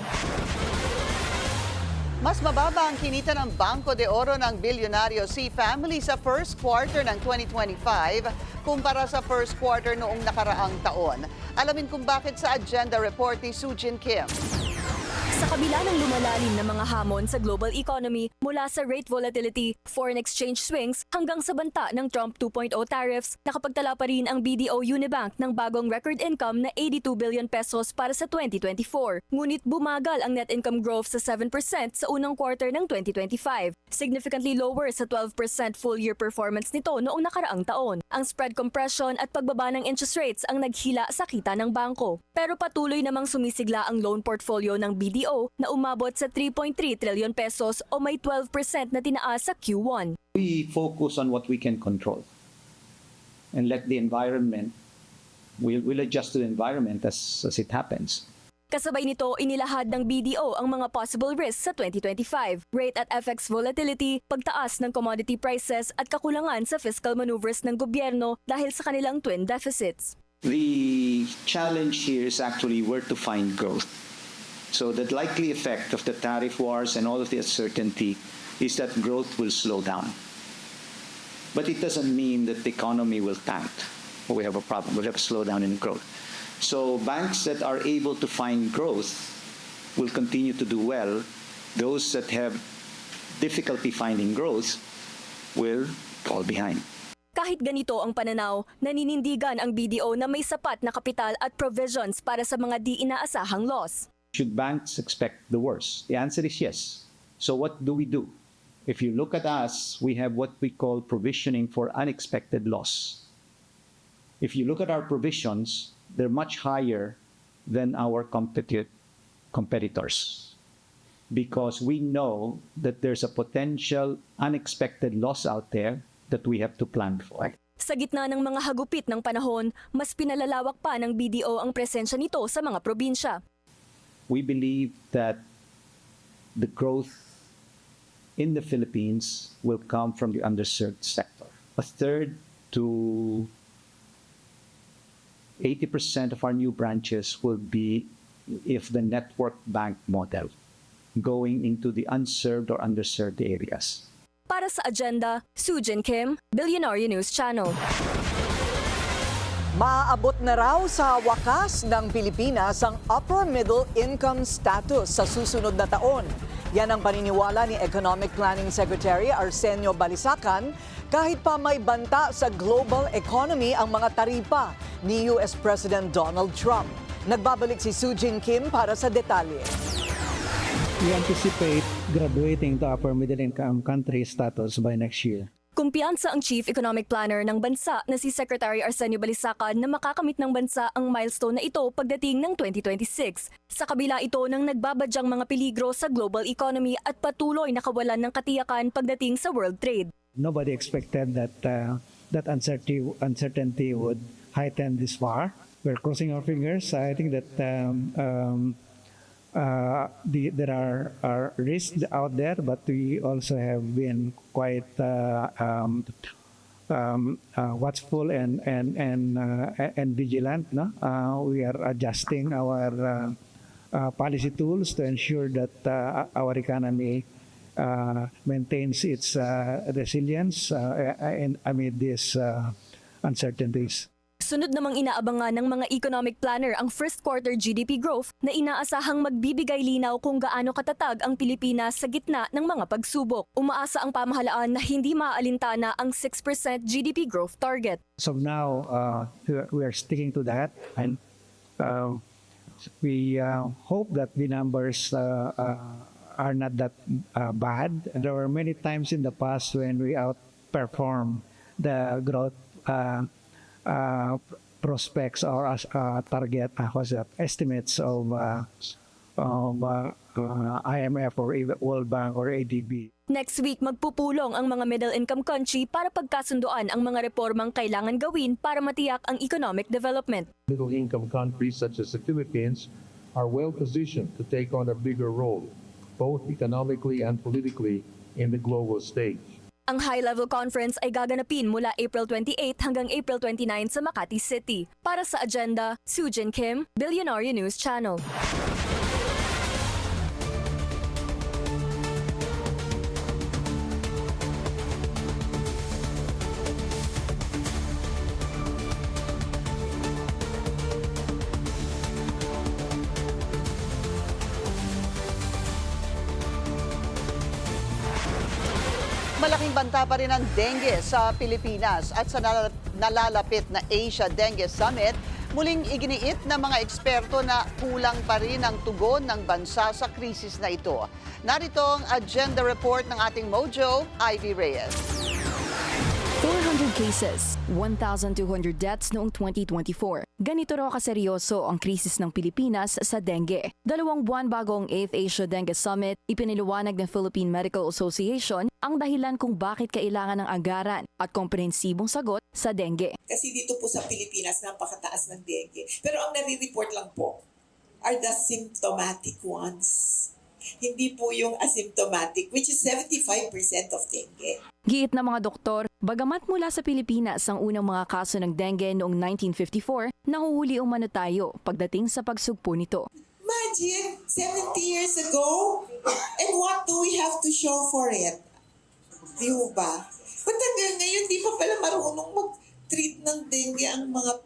D: Mas mababa ang kinita ng Banco de Oro ng bilyonaryo C family sa first quarter ng 2025 kumpara sa first quarter noong nakaraang taon. Alamin kung bakit sa Agenda Report ni Sujin Kim.
J: Sa kabila ng lumalalim na mga hamon sa global economy mula sa rate volatility, foreign exchange swings hanggang sa banta ng Trump 2.0 tariffs, nakapagtala pa rin ang BDO Unibank ng bagong record income na 82 billion pesos para sa 2024. Ngunit bumagal ang net income growth sa 7% sa unang quarter ng 2025, significantly lower sa 12% full-year performance nito noong nakaraang taon. Ang spread compression at pagbaba ng interest rates ang naghila sa kita ng bangko. Pero patuloy namang sumisigla ang loan portfolio ng BDO na umabot sa 3.3 trillion pesos o may 12% na tinaas sa Q1.
L: We focus on what we can control and let the environment, we'll adjust to the environment as it happens.
J: Kasabay nito, inilahad ng BDO ang mga possible risks sa 2025. Rate at FX volatility, pagtaas ng commodity prices at kakulangan sa fiscal maneuvers ng gobyerno dahil sa kanilang twin deficits.
L: The challenge here is actually where to find growth. So the likely effect of the tariff wars and all of the uncertainty is that growth will slow down. But it doesn't mean that the economy will tank or we have a problem. We'll have a slowdown in growth. So banks that are able to find growth will continue to do well. Those that have difficulty finding growth will fall behind.
J: Kahit ganito ang pananaw, naninindigan ang BDO na may sapat na kapital at provisions para sa mga di inaasahang loss.
L: Should banks expect the worst? The answer is yes. So what do we do? If you look at us, we have what we call provisioning for unexpected loss. If you look at our provisions, they're much higher than our competitors because we know that there's a potential unexpected loss out there that we have to plan for.
J: Sa gitna ng mga hagupit ng panahon, mas pinalalawak pa ng BDO ang presensya nito sa mga probinsya.
L: We believe that the growth in the Philippines will come from the underserved sector. A third to 80% of our new branches will be if the network bank model, going into the unserved or underserved areas.
J: Para sa Agenda, Sujin Kim, Billionaire News Channel.
C: Maaabot na raw sa wakas ng Pilipinas ang upper middle income status sa susunod na taon. Yan ang paniniwala ni Economic Planning Secretary Arsenio Balisacan kahit pa may banta sa global economy ang mga taripa ni US President Donald Trump. Nagbabalik si Sujin Kim para sa detalye.
M: We anticipate graduating to upper middle income country status by next year.
J: Kumpiyansa ang Chief Economic Planner ng bansa na si Secretary Arsenio Balisacan na makakamit ng bansa ang milestone na ito pagdating ng 2026. Sa kabila ito ng nagbabadyang mga peligro sa global economy at patuloy na kawalan ng katiyakan pagdating sa world trade.
M: Nobody expected that uncertainty would heighten this far. We're crossing our fingers. I think that there are risks out there, but we also have been quite watchful and vigilant. No? We are adjusting our policy tools to ensure that our economy maintains its resilience amid these uncertainties.
J: Sunod namang inaabangan ng mga economic planner ang first quarter GDP growth na inaasahang magbibigay linaw kung gaano katatag ang Pilipinas sa gitna ng mga pagsubok. Umaasa ang pamahalaan na hindi maaalintana ang 6% GDP growth target.
M: So now we are sticking to that, and we hope that the numbers are not that bad. There were many times in the past when we outperformed the growth prospects or target estimates of IMF or World Bank or ADB.
J: Next week, magpupulong ang mga middle-income country para pagkasunduan ang mga reformang kailangan gawin para matiyak ang economic development.
N: Middle-income countries such as the Philippines are well positioned to take on a bigger role, both economically and politically, in the global stage.
J: Ang high-level conference ay gaganapin mula April 28 hanggang April 29 sa Makati City. Para sa agenda, Sujin Kim, Billionaire News Channel.
D: Malaking banta pa rin ang dengue sa Pilipinas at sa nalalapit na Asia Dengue Summit, muling iginiit ng mga eksperto na kulang pa rin ang tugon ng bansa sa krisis na ito. Narito ang agenda report ng ating Mojo, Ivy Reyes.
O: 400 cases, 1,200 deaths noong 2024. Ganito raw kaseryoso ang krisis ng Pilipinas sa dengue. 2 buwan bago ang 8th Asia Dengue Summit, ipiniliwanag ng Philippine Medical Association ang dahilan kung bakit kailangan ng agaran at komprehensibong sagot sa dengue.
Q: Kasi dito po sa Pilipinas, napakataas ng dengue. Pero ang nare-report lang po are the symptomatic ones. Hindi po yung asymptomatic, which is 75% of dengue.
O: Giit ng mga doktor, bagamat mula sa Pilipinas ang unang mga kaso ng dengue noong 1954, nahuhuli umano tayo pagdating sa pagsugpo nito.
Q: Imagine, 70 years ago, and what do we have to show for it? Di ba? Ba't hanggang ngayon, di pa pala marunong mag-treat ng dengue ang mga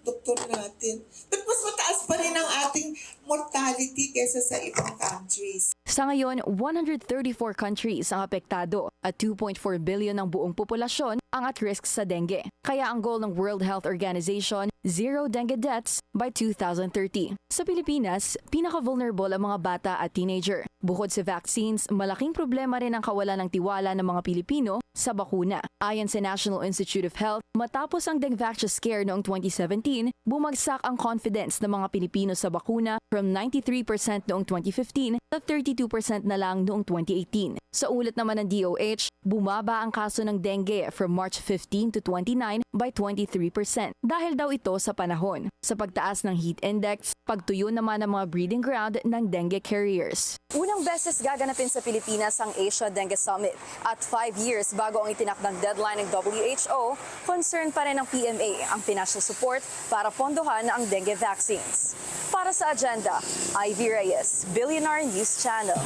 Q: doktor natin? Ba't mas mataas pa rin ang ating mortality kaysa sa ibang countries?
O: Sa ngayon, 134 countries ang apektado at 2.4 billion ang buong populasyon ang at risk sa dengue. Kaya ang goal ng World Health Organization, zero dengue deaths by 2030. Sa Pilipinas, pinaka-vulnerable ang mga bata at teenager. Bukod sa vaccines, malaking problema rin ang kawalan ng tiwala ng mga Pilipino sa bakuna. Ayon sa National Institute of Health, matapos ang Dengvaxia scare noong 2017, bumagsak ang confidence ng mga Pilipino sa bakuna from 93% noong 2015 to 32% na lang noong 2018. Sa ulat naman ng DOH, bumaba ang kaso ng dengue from March 15 to 29 by 23% dahil daw ito sa panahon. Sa pagtaas ng heat index, pagtuyo naman ng mga breeding ground ng dengue carriers. Unang beses gaganapin sa Pilipinas ang Asia Dengue Summit at 5 years bago ang itinakdang deadline ng WHO, concern pa rin ng PMA ang financial support para pondohan ang dengue vaccines. Para sa agenda, Ivy Reyes, Billionaire News Channel.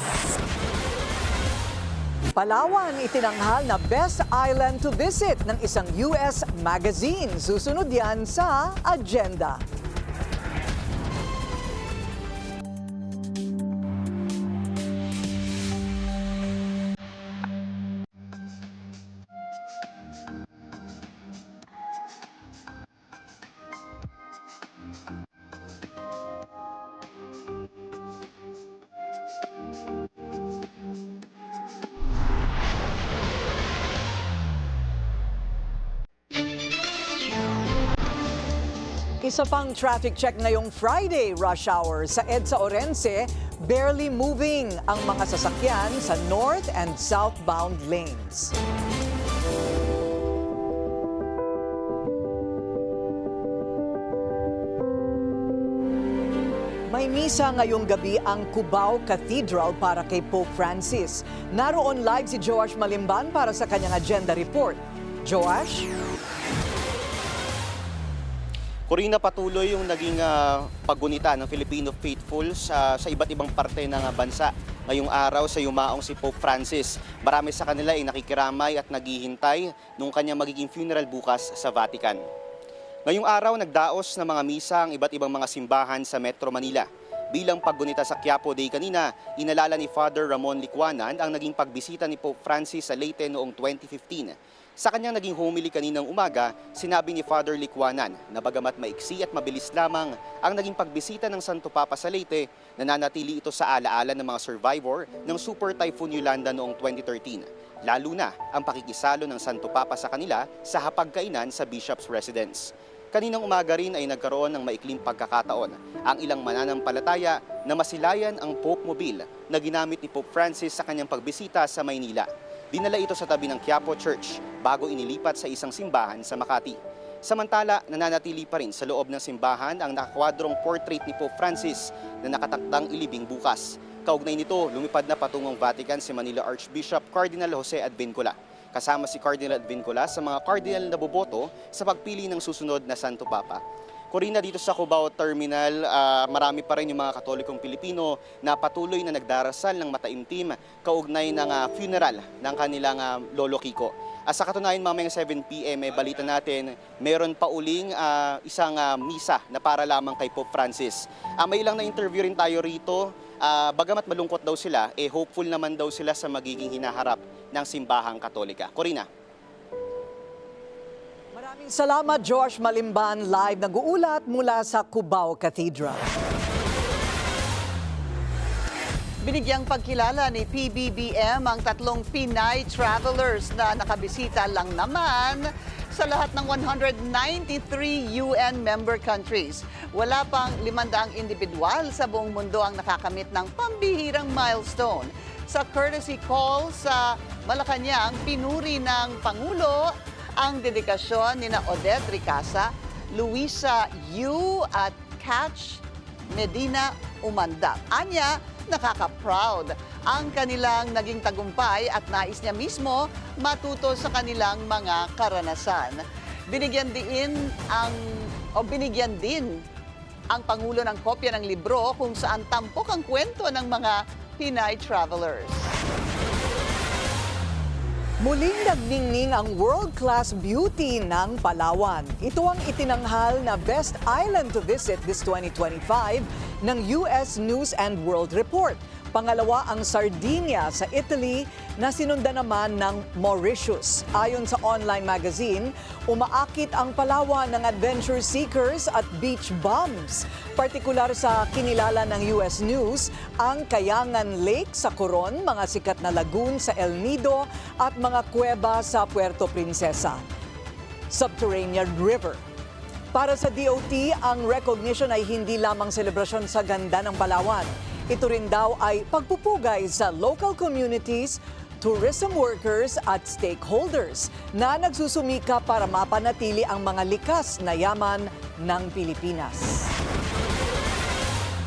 C: Palawan itinanghal na best island to visit ng isang US magazine. Susunod yan sa agenda. Isa pang traffic check ngayong Friday rush hour sa EDSA Orense, barely moving ang mga sasakyan sa north and southbound lanes. May misa ngayong gabi ang Cubao Cathedral para kay Pope Francis. Naroon live si Joash Malimban para sa kanyang agenda report. Joash?
R: Corina, patuloy yung naging paggunita ng Filipino faithful sa iba't ibang parte ng bansa. Ngayong araw sa yumaong si Pope Francis. Marami sa kanila ay nakikiramay at naghihintay nung kanyang magiging funeral bukas sa Vatican. Ngayong araw, nagdaos ng mga misa ang iba't ibang mga simbahan sa Metro Manila. Bilang paggunita sa Quiapo Day kanina, inalala ni Father Ramon Licuanan ang naging pagbisita ni Pope Francis sa Leyte noong 2015. Sa kanyang naging homily kaninang umaga, sinabi ni Father Licuanan na bagamat maiksi at mabilis lamang ang naging pagbisita ng Santo Papa sa Leyte, nananatili ito sa alaala ng mga survivor ng Super Typhoon Yolanda noong 2013. Lalo na ang pakikisalo ng Santo Papa sa kanila sa hapagkainan sa Bishop's Residence. Kaninang umaga rin ay nagkaroon ng maikling pagkakataon ang ilang mananampalataya na masilayan ang Pope Mobile na ginamit ni Pope Francis sa kanyang pagbisita sa Maynila. Dinala ito sa tabi ng Quiapo Church bago inilipat sa isang simbahan sa Makati. Samantala, nananatili pa rin sa loob ng simbahan ang nakakwadrong portrait ni Pope Francis na nakatakdang ilibing bukas. Kaugnay nito, lumipad na patungong Vatican si Manila Archbishop Cardinal Jose Advincula. Kasama si Cardinal Advincula sa mga cardinal na boboto sa pagpili ng susunod na Santo Papa. Corina, dito sa Cubao Terminal, marami pa rin yung mga Katolikong Pilipino na patuloy na nagdarasal ng mataimtim kaugnay ng funeral ng kanilang Lolo Kiko. Sa katunayan, mamayang 7 p.m. may balita natin, meron pa uling isang misa na para lamang kay Pope Francis. May ilang na-interview rin tayo rito. Bagamat malungkot daw sila, hopeful naman daw sila sa magiging hinaharap ng simbahang Katolika. Corina.
C: Maraming salamat, Josh Malimban, live nag-uulat mula sa Cubao Cathedral.
D: Binigyang pagkilala ni PBBM ang 3 Pinay travelers na nakabisita lang naman sa lahat ng 193 UN member countries. Wala pang 500 individual sa buong mundo ang nakakamit ng pambihirang milestone. Sa courtesy call sa Malacanang, pinuri ng Pangulo ang dedikasyon ni Odette Ricasa, Luisa Yu at Catch Medina Umanda. Anya, nakaka-proud ang kanilang naging tagumpay at nais niya mismo matuto sa kanilang mga karanasan. Binigyan din ang Pangulo ng kopya ng libro kung saan tampok ang kwento ng mga Pinay travelers.
C: Muling nagningning ang world-class beauty ng Palawan. Ito ang itinanghal na Best Island to Visit this 2025 ng US News and World Report. Pangalawa ang Sardinia sa Italy na sinundan naman ng Mauritius. Ayon sa online magazine, umaakit ang Palawan ng adventure seekers at beach bums. Partikular sa kinilala ng US News, ang Kayangan Lake sa Coron, mga sikat na lagoon sa El Nido at mga kuweba sa Puerto Princesa. Subterranean River. Para sa DOT, ang recognition ay hindi lamang selebrasyon sa ganda ng Palawan. Ito rin daw ay pagpupugay sa local communities, tourism workers at stakeholders na nagsusumika para mapanatili ang mga likas na yaman ng Pilipinas.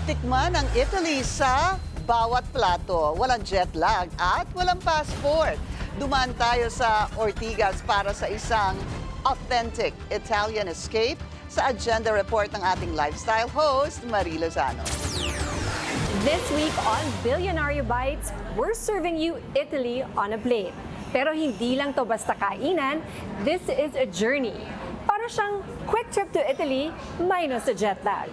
D: Tikman ang Italy sa bawat plato. Walang jet lag at walang passport. Dumaan tayo sa Ortigas para sa isang authentic Italian escape sa agenda report ng ating lifestyle host, Marie Lozano.
G: This week on Billionaire Bites, we're serving you Italy on a plate. Pero hindi lang to basta kainan, this is a journey. Para siyang quick trip to Italy minus the jet lag.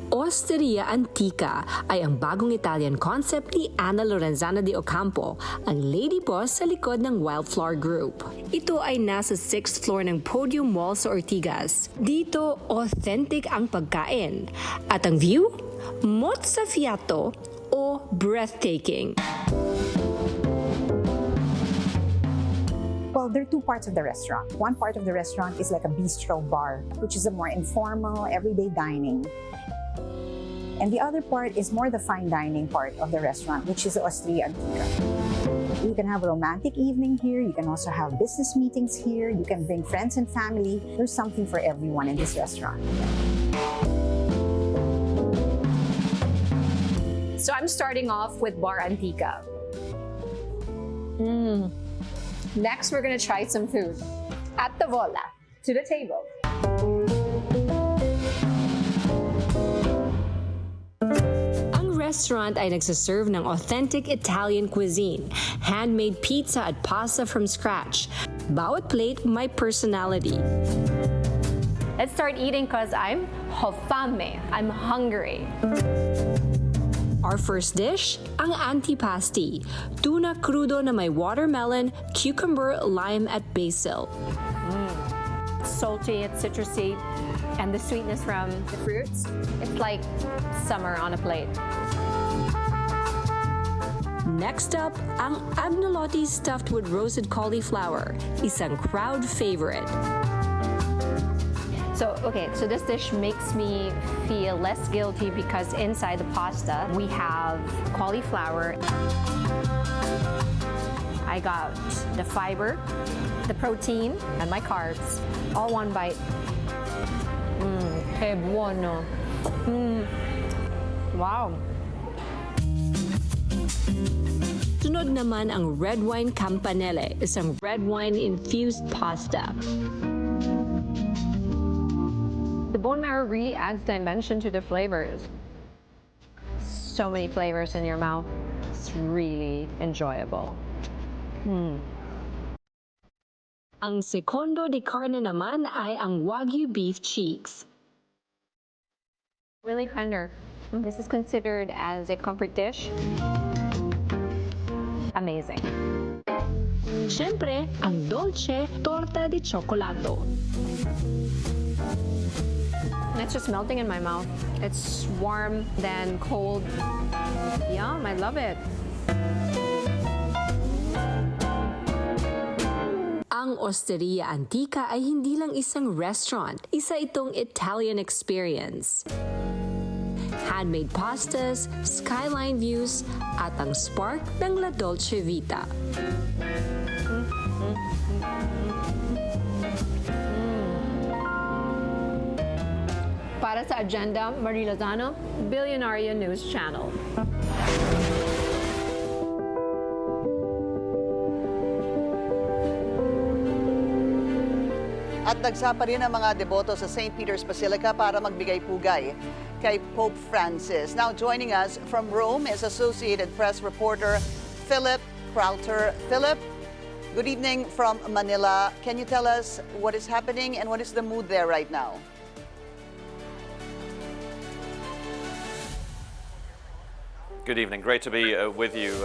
P: Osteria Antica ay ang bagong Italian concept ni Anna Lorenzana de Ocampo, ang lady boss sa likod ng Wildflower Group. Ito ay nasa 6th floor ng Podium Mall sa Ortigas. Dito, authentic ang pagkain. At ang view? Mozzafiato o breathtaking.
S: Well, there are two parts of the restaurant. One part of the restaurant is like a bistro bar, which is a more informal, everyday dining. And the other part is more the fine dining part of the restaurant, which is the Osteria Antica. You can have a romantic evening here. You can also have business meetings here. You can bring friends and family. There's something for everyone in this restaurant.
G: So I'm starting off with Bar Antica. Next, we're gonna try some food. At the Vola, to the table.
P: Restaurant ay nagsaserve ng authentic Italian cuisine, handmade pizza at pasta from scratch. Bawat plate may personality.
G: Let's start eating because I'm hofame. I'm hungry.
P: Our first dish, ang antipasti. Tuna crudo na may watermelon, cucumber, lime at basil.
G: Salty, it's citrusy, and the sweetness from the fruits. It's like summer on a plate.
P: Next up, ang agnolotti stuffed with roasted cauliflower, isang crowd favorite.
G: So this dish makes me feel less guilty because inside the pasta, we have cauliflower. I got the fiber, the protein, and my carbs, all one bite. Que bueno. Wow.
P: Sunod naman ang red wine campanelle, isang red wine-infused pasta.
G: The bone marrow really adds dimension to the flavors. So many flavors in your mouth. It's really enjoyable.
P: Ang secondo de carne naman ay ang Wagyu beef cheeks.
G: Really tender. This is considered as a comfort dish. Amazing.
P: Siyempre, ang dolce torta de cioccolato.
G: It's just melting in my mouth. It's warm, then cold. Yum, I love it.
P: Ang Osteria Antica ay hindi lang isang restaurant, isa itong Italian experience. Handmade pastas, skyline views, at ang spark ng La Dolce Vita.
G: Para sa agenda, Marie Lozano, Billionaire News Channel.
D: At dagsa pa rin ang mga deboto sa St. Peter's Basilica para magbigay pugay kay Pope Francis. Now joining us from Rome is Associated Press reporter Philip Crowther. Philip, good evening from Manila. Can you tell us what is happening and what is the mood there right now?
K: Good evening. Great to be with you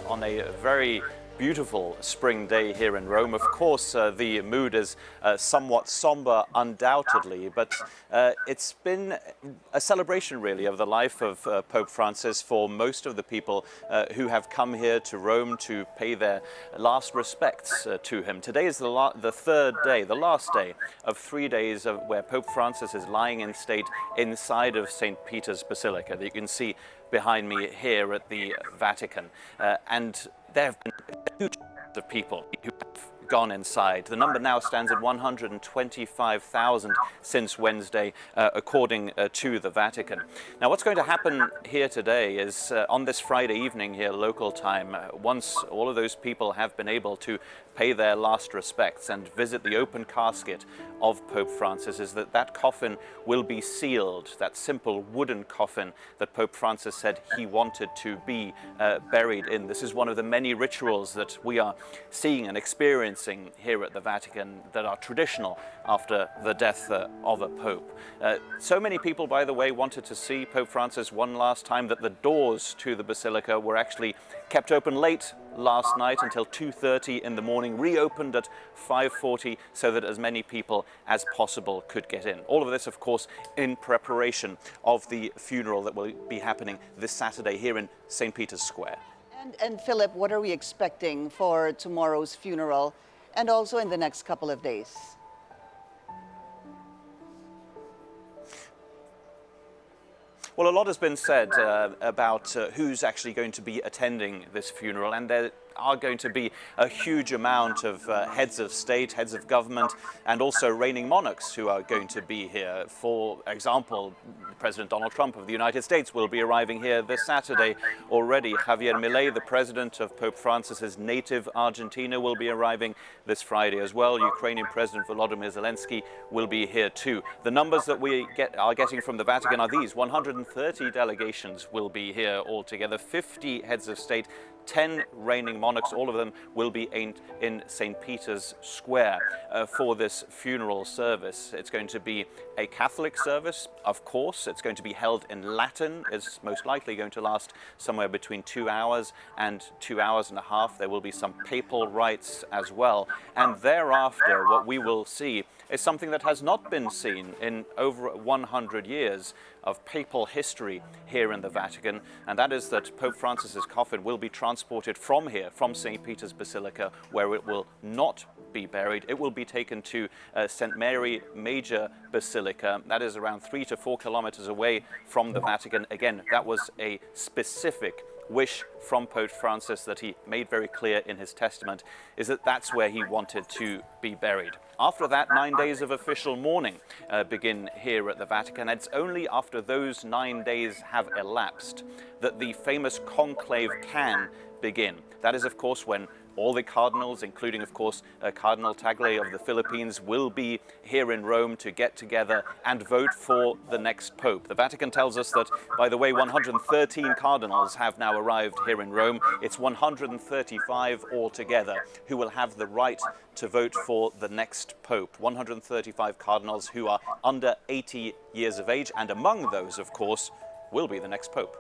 K: on a very beautiful spring day here in Rome. Of course, the mood is somewhat somber, undoubtedly, but it's been a celebration, really, of the life of Pope Francis for most of the people who have come here to Rome to pay their last respects to him. Today is the third day, the last day of 3 days where Pope Francis is lying in state inside of St. Peter's Basilica that you can see behind me here at the Vatican. And there have been huge numbers of people who have gone inside. The number now stands at 125,000 since Wednesday, according to the Vatican. Now, what's going to happen here today is on this Friday evening here, local time, once all of those people have been able to pay their last respects and visit the open casket of Pope Francis, is that coffin will be sealed, that simple wooden coffin that Pope Francis said he wanted to be buried in. This is one of the many rituals that we are seeing and experiencing here at the Vatican that are traditional after the death of a pope. So many people, by the way, wanted to see Pope Francis one last time that the doors to the Basilica were actually kept open late last night until 2:30 in the morning, reopened at 5:40 so that as many people as possible could get in. All of this, of course, in preparation of the funeral that will be happening this Saturday here in St. Peter's Square.
D: And Philip, what are we expecting for tomorrow's funeral and also in the next couple of days?
K: Well, a lot has been said about who's actually going to be attending this funeral, and there are going to be a huge amount of heads of state, heads of government, and also reigning monarchs who are going to be here. For example, President Donald Trump of the United States will be arriving here this Saturday already. Javier Milei, the president of Pope Francis's native Argentina, will be arriving this Friday as well. Ukrainian President Volodymyr Zelensky will be here too. The numbers that we are getting from the Vatican are these: 130 delegations will be here altogether, 50 heads of state, 10 reigning monarchs, all of them will be in St. Peter's Square for this funeral service. It's going to be a Catholic service, of course. It's going to be held in Latin. It's most likely going to last somewhere between 2 hours and 2 hours and a half. There will be some papal rites as well. And thereafter, what we will see is something that has not been seen in over 100 years of papal history here in the Vatican, and that is that Pope Francis's coffin will be transported from here, from St. Peter's Basilica, where it will not be buried. It will be taken to St. Mary Major Basilica. That is around 3 to 4 kilometers away from the Vatican. Again, that was a specific wish from Pope Francis that he made very clear in his testament, is that that's where he wanted to be buried. After that, 9 days of official mourning begin here at the Vatican. It's only after those 9 days have elapsed that the famous conclave can begin. That is, of course, when all the cardinals, including, of course, Cardinal Tagle of the Philippines, will be here in Rome to get together and vote for the next pope. The Vatican tells us that, by the way, 113 cardinals have now arrived here in Rome. It's 135 altogether who will have the right to vote for the next pope. 135 cardinals who are under 80 years of age, and among those, of course, will be the next pope.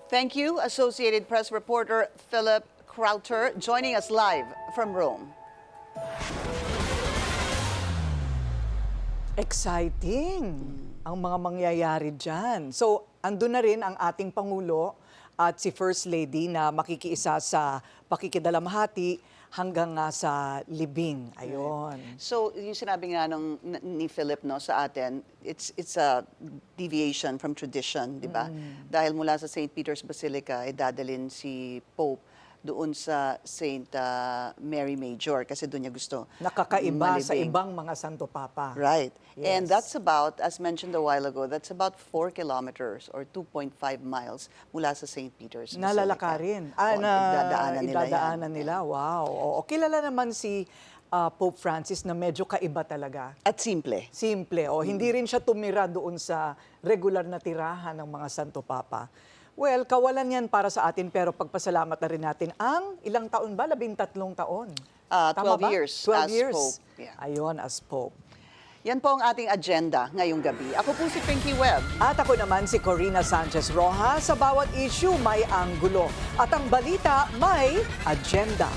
D: Thank you, Associated Press reporter Philip Crowther, joining us live from Rome.
C: Exciting ang mga mangyayari dyan. So, andun na rin ang ating Pangulo at si First Lady na makikiisa sa pakikidalamhati hanggang nga sa libing. Ayun.
D: So, yung sinabi nga ni Philip no, sa atin, it's a deviation from tradition, di ba? Dahil mula sa St. Peter's Basilica, dadalhin si Pope doon sa St. Mary Major kasi doon niya gusto
C: Nakakaiba sa
D: malibing.
C: ibang mga Santo Papa.
D: Right.
C: Yes.
D: And that's about, as mentioned a while ago, that's about 4 kilometers or 2.5 miles mula sa St. Peter's Basilica.
C: Nalalakarin. Idadaanan nila. Wow. O, kilala naman si Pope Francis na medyo kaiba talaga.
D: At simple.
C: Simple. O, hindi rin siya tumira doon sa regular na tirahan ng mga Santo Papa. Well, kawalan yan para sa atin, pero pagpasalamat na rin natin ang ilang taon ba? 13 taon.
D: 12 years
C: 12
D: as
C: years.
D: Pope. Yeah.
C: Ayun, as Pope.
D: Yan po ang ating agenda ngayong gabi. Ako po si Pinky Webb.
C: At ako naman si Corina Sanchez Rojas. Sa bawat issue may anggulo. At ang balita may agenda.